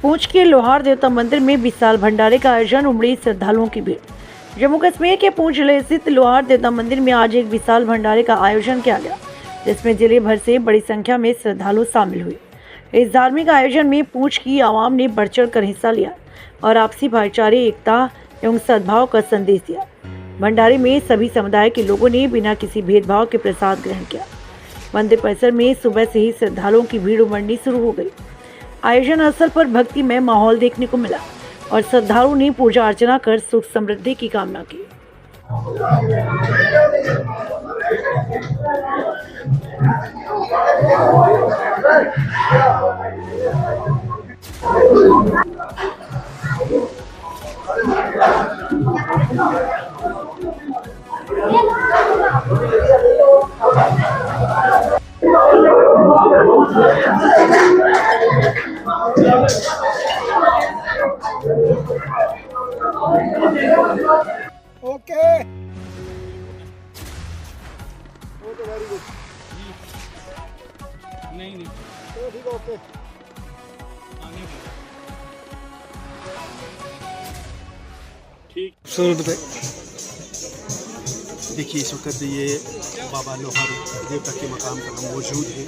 पूंछ के लोहार देवता मंदिर में विशाल भंडारे का आयोजन, उमड़ी श्रद्धालुओं की भीड़। जम्मू कश्मीर के पूंछ जिले स्थित लोहार देवता मंदिर में आज एक विशाल भंडारे का आयोजन किया गया, जिसमें जिले भर से बड़ी संख्या में श्रद्धालु शामिल हुए। इस धार्मिक आयोजन में पूंछ की आवाम ने बढ़ चढ़ कर हिस्सा लिया और आपसी भाईचारे, एकता एवं सद्भाव का संदेश दिया। भंडारे में सभी समुदाय के लोगों ने बिना किसी भेदभाव के प्रसाद ग्रहण किया। मंदिर परिसर में सुबह से ही श्रद्धालुओं की भीड़ उमड़नी शुरू हो गई। आयोजन स्थल पर भक्तिमय माहौल देखने को मिला और श्रद्धालुओं ने पूजा अर्चना कर सुख समृद्धि की कामना की। Okay, very good. नहीं तो ठीक है, ओके। ठीक। देखिए, इस वक्त ये बाबा लोहार देवता के मकाम पर हम मौजूद हैं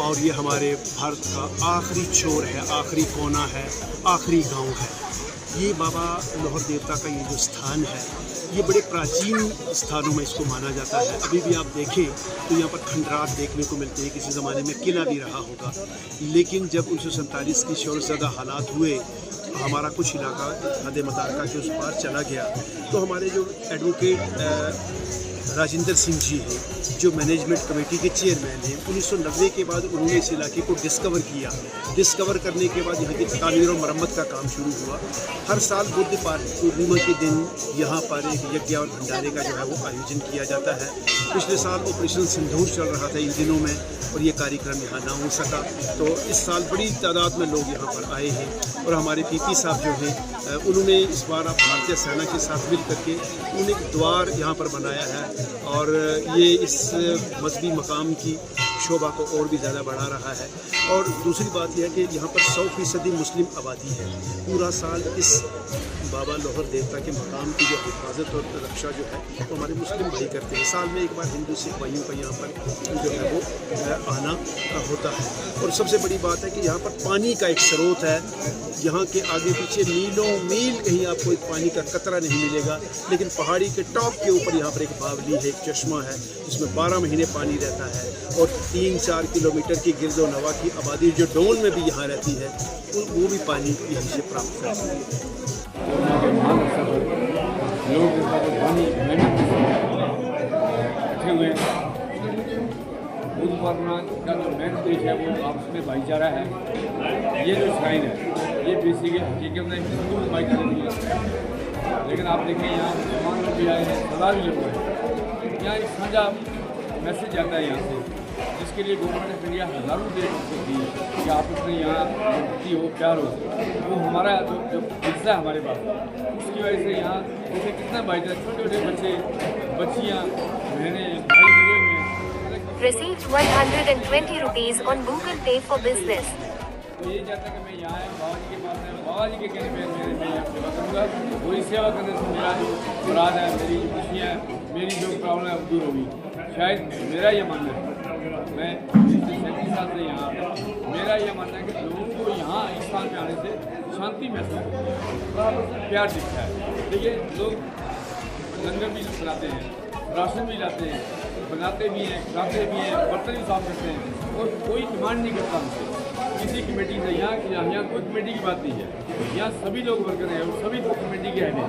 और ये हमारे भारत का आखिरी छोर है, आखिरी कोना है, आखिरी गांव है। ये बाबा लोहार देवता का ये जो स्थान है, ये बड़े प्राचीन स्थानों में इसको माना जाता है। अभी भी आप देखें तो यहाँ पर खंडरात देखने को मिलते हैं। किसी ज़माने में किला भी रहा होगा, लेकिन जब 1947 की शोरज़दा हालात हुए, हमारा कुछ इलाका हद मुतारका के उस पार चला गया, तो हमारे जो एडवोकेट राजेंद्र सिंह जी हैं, जो मैनेजमेंट कमेटी के चेयरमैन हैं, 1990 के बाद उन्होंने इस इलाके को डिस्कवर किया। डिस्कवर करने के बाद यहाँ की तामीर और मरम्मत का काम शुरू हुआ। हर साल बुद्ध पूर्णिमा के दिन यहाँ पर एक यज्ञ और भंडारे का जो है वो आयोजन किया जाता है। पिछले साल ऑपरेशन सिंदूर चल रहा था इन दिनों में और ये कार्यक्रम यहाँ ना हो सका, तो इस साल बड़ी तादाद में लोग यहाँ पर आए हैं और हमारे पीपी साहब जो हैं उन्होंने इस बार भारतीय सेना के साथ मिल करके उन्होंने एक द्वार यहाँ पर बनाया है और ये इस मजहबी मकाम की शोभा को और भी ज़्यादा बढ़ा रहा है। और दूसरी बात यह है कि यहाँ पर 100% मुस्लिम आबादी है। पूरा साल इस बाबा लोहार देवता के मकाम की जो हिफाजत और रक्षा जो है वो हमारे मुस्लिम भाई करते हैं। साल में एक बार हिंदू सिख भाइयों का यहाँ पर जो है वो आना होता है। और सबसे बड़ी बात है कि यहाँ पर पानी का एक स्रोत है। यहाँ के आगे पीछे मीलों मील कहीं आपको एक पानी का कतरा नहीं मिलेगा, लेकिन पहाड़ी के टॉप के ऊपर यहाँ पर एक बावली है, एक चश्मा है, जिसमें 12 महीने पानी रहता है और 3-4 किलोमीटर की गिरदो नवा की आबादी जो डोन में भी यहाँ रहती है वो भी पानी यहीं से प्राप्त करती है। लोग इकट्ठे हुए बुद्ध पूर्णिमा का जो मेन उद्देश्य है वो आपस में भाईचारा है। ये जो श्राइन है ये बेसिक हकीकत में हिंदू भाईचारे की है, लेकिन आप देखें यहाँ मुसलमान लोग भी आए हैं, सरदार भी लोग हैं। यहाँ एक साझा मैसेज आता है यहाँ से, जिसके लिए गवर्नमेंट ऑफ इंडिया हज़ारों रुपये दी है कि आपस में यहाँ भक्ति हो, प्यार हो। वो हमारा जो हिस्सा है हमारे पास, उसकी वजह से यहाँ जैसे कितना भाईचारा, छोटे छोटे बच्चे, बच्चियाँ, बहनें, भाई लगे हुए हैं। Received 120 rupees on Google Pay for business. तो ये चाहता है कि मैं यहाँ आया बाबा जी के पास आया, बाबा जी के कहने पर मैं यहाँ सेवा करूँगा। वही सेवा करने से मेरा जो मुराद है, मेरी खुशियाँ, मेरी जो प्रॉब्लम है वो दूर होगी। शायद मेरा ये मानना है, मैं पिछले 37 साल से यहाँ आता हूँ, मेरा ये मानना है कि लोगों को यहाँ इस स्थान में आने से शांति महसूस होती है और प्यार दिखता है। देखिए, लोग लंगर भी बनाते हैं, राशन भी लाते हैं, बनाते भी हैं, खाते भी हैं, बर्तन भी साफ करते हैं और कोई डिमांड नहीं करता हमसे किसी कमेटी से। यहाँ कोई कमेटी की बात नहीं है, यहाँ सभी लोग वर्कर हैं और सभी कमेटी के हेड हैं।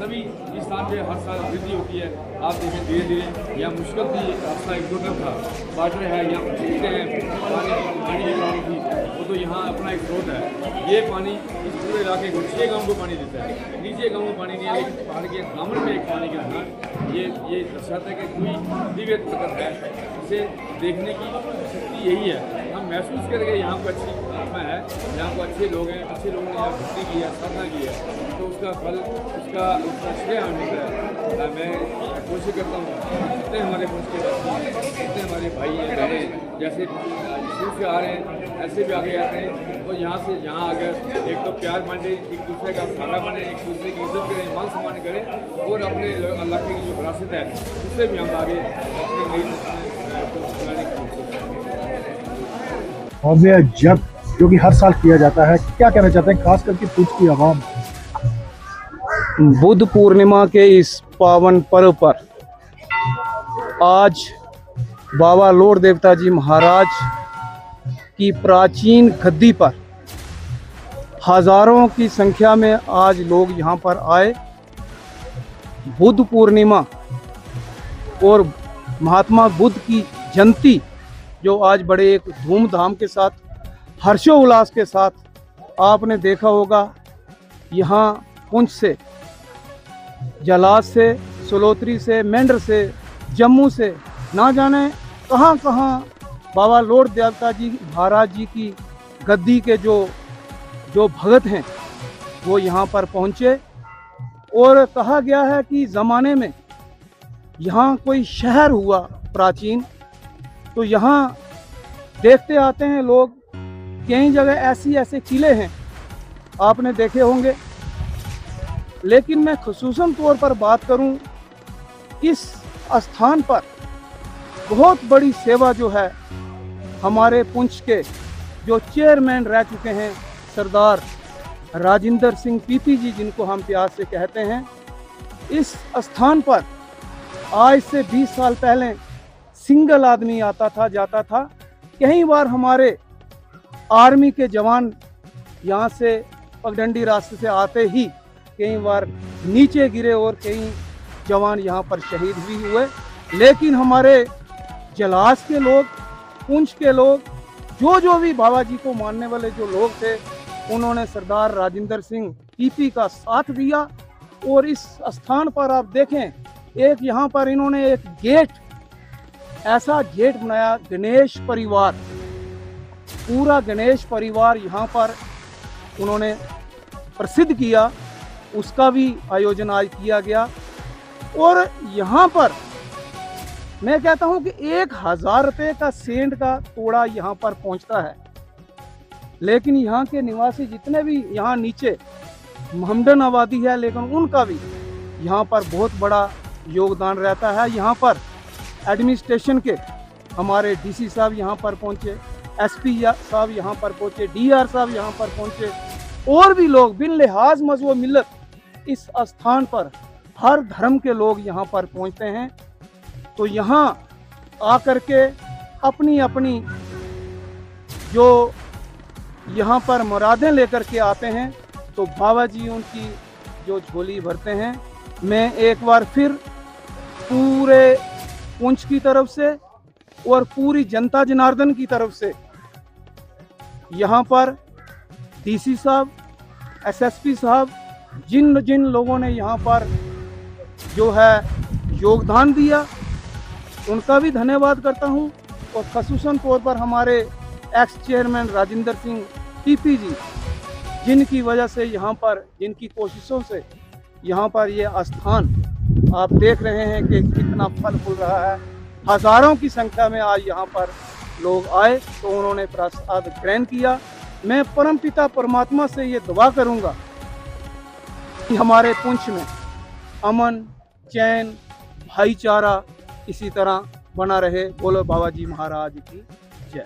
तभी इस स्थान पे हर साल वृद्धि होती है। आप देखें धीरे धीरे यहाँ मुश्किल थी, रास्ता एक दो था, वाटर है, यहाँ पीते हैं, पानी की प्रॉब्लम थी, वो तो यहाँ अपना एक स्रोत है। ये पानी इस पूरे इलाके को 6 गाँव को पानी देता है। नीचे गाँव में पानी नहीं है, लेकिन पहाड़ के दामन में एक पानी का रहना ये दर्शाता है कि कोई दिव्य ताकत है। इसे देखने की शक्ति यही है। हम महसूस करके यहाँ को अच्छी आत्मा है, यहाँ को अच्छे लोग हैं, अच्छे लोगों ने यहाँ भक्ति की है, साधना की है, तो उसका फल, उसका श्रेय हमें मिलता है। मैं कोशिश करता हूँ जितने हमारे पहुँच के जितने हमारे भाई हैं, बहनें जैसे शुरू से आ रहे हैं ऐसे भी आगे आते हैं और यहाँ से यहाँ आकर एक तो प्यार बांटे, एक दूसरे का सहारा बने, एक दूसरे की इज्जत करें, मान सम्मान करें और अपने इलाके की जो विरासत है उससे भी हम आगे अपनी नई चलाने की कोशिश करें। हौज़ जग जो कि हर साल किया जाता है, क्या कहना चाहते हैं खास करके पुंछ की आवाम? बुद्ध पूर्णिमा के इस पावन पर्व पर आज बाबा लोर देवता जी महाराज की प्राचीन गद्दी पर हजारों की संख्या में आज लोग यहाँ पर आए। बुद्ध पूर्णिमा और महात्मा बुद्ध की जयंती जो आज बड़े एक धूमधाम के साथ हर्षोल्लास के साथ आपने देखा होगा। यहाँ पुंछ से, जलास से, सलोत्री से, मेंढर से, जम्मू से, ना जाने कहाँ कहाँ बाबा लोर देवता जी महाराज जी की गद्दी के जो भगत हैं वो यहाँ पर पहुँचे। और कहा गया है कि ज़माने में यहाँ कोई शहर हुआ प्राचीन, तो यहाँ देखते आते हैं लोग। कई जगह ऐसे किले हैं आपने देखे होंगे, लेकिन मैं खुसूसन तौर पर बात करूं, इस स्थान पर बहुत बड़ी सेवा जो है हमारे पुंछ के जो चेयरमैन रह चुके हैं सरदार राजिंदर सिंह पीपी जी, जिनको हम प्यार से कहते हैं, इस स्थान पर आज से 20 साल पहले सिंगल आदमी आता था जाता था। कई बार हमारे आर्मी के जवान यहाँ से पगडंडी रास्ते से आते ही कई बार नीचे गिरे और कई जवान यहाँ पर शहीद भी हुए। लेकिन हमारे जलास के लोग, पुंछ के लोग, जो भी बाबा जी को मानने वाले जो लोग थे, उन्होंने सरदार राजिंदर सिंह पीपी का साथ दिया। और इस स्थान पर आप देखें, एक यहाँ पर इन्होंने एक गेट, ऐसा गेट बनाया, गणेश परिवार, पूरा गणेश परिवार यहाँ पर उन्होंने प्रसिद्ध किया, उसका भी आयोजन आज किया गया। और यहाँ पर मैं कहता हूँ कि 1000 रुपये का सेंट का तोड़ा यहाँ पर पहुँचता है, लेकिन यहाँ के निवासी जितने भी यहाँ नीचे महमदन आबादी है, लेकिन उनका भी यहाँ पर बहुत बड़ा योगदान रहता है। यहाँ पर एडमिनिस्ट्रेशन के हमारे डीसी साहब यहाँ पर पहुँचे, एसपी साहब यहाँ पर पहुँचे, डीआर साहब यहाँ पर पहुँचे, और भी लोग बिन लिहाज मज़हब मिल्लत इस स्थान पर हर धर्म के लोग यहाँ पर पहुँचते हैं। तो यहाँ आकर के अपनी अपनी जो यहाँ पर मुरादें लेकर के आते हैं, तो बाबा जी उनकी जो झोली भरते हैं। मैं एक बार फिर पूरे पुंछ की तरफ से और पूरी जनता जनार्दन की तरफ से यहाँ पर डीसी साहब, एसएसपी साहब, जिन लोगों ने यहाँ पर जो है योगदान दिया, उनका भी धन्यवाद करता हूँ। और खसूसन तौर पर हमारे ex chairman Rajinder Singh PP ji, जिनकी वजह से यहाँ पर, जिनकी कोशिशों से यहाँ पर ये स्थान आप देख रहे हैं कि कितना फल फूल रहा है। हजारों की संख्या में आज यहाँ पर लोग आए, तो उन्होंने प्रसाद ग्रहण किया। मैं परमपिता परमात्मा से ये दुआ करूँगा कि हमारे पुंछ में अमन, चैन, भाईचारा इसी तरह बना रहे। बोलो बाबा जी महाराज की जय।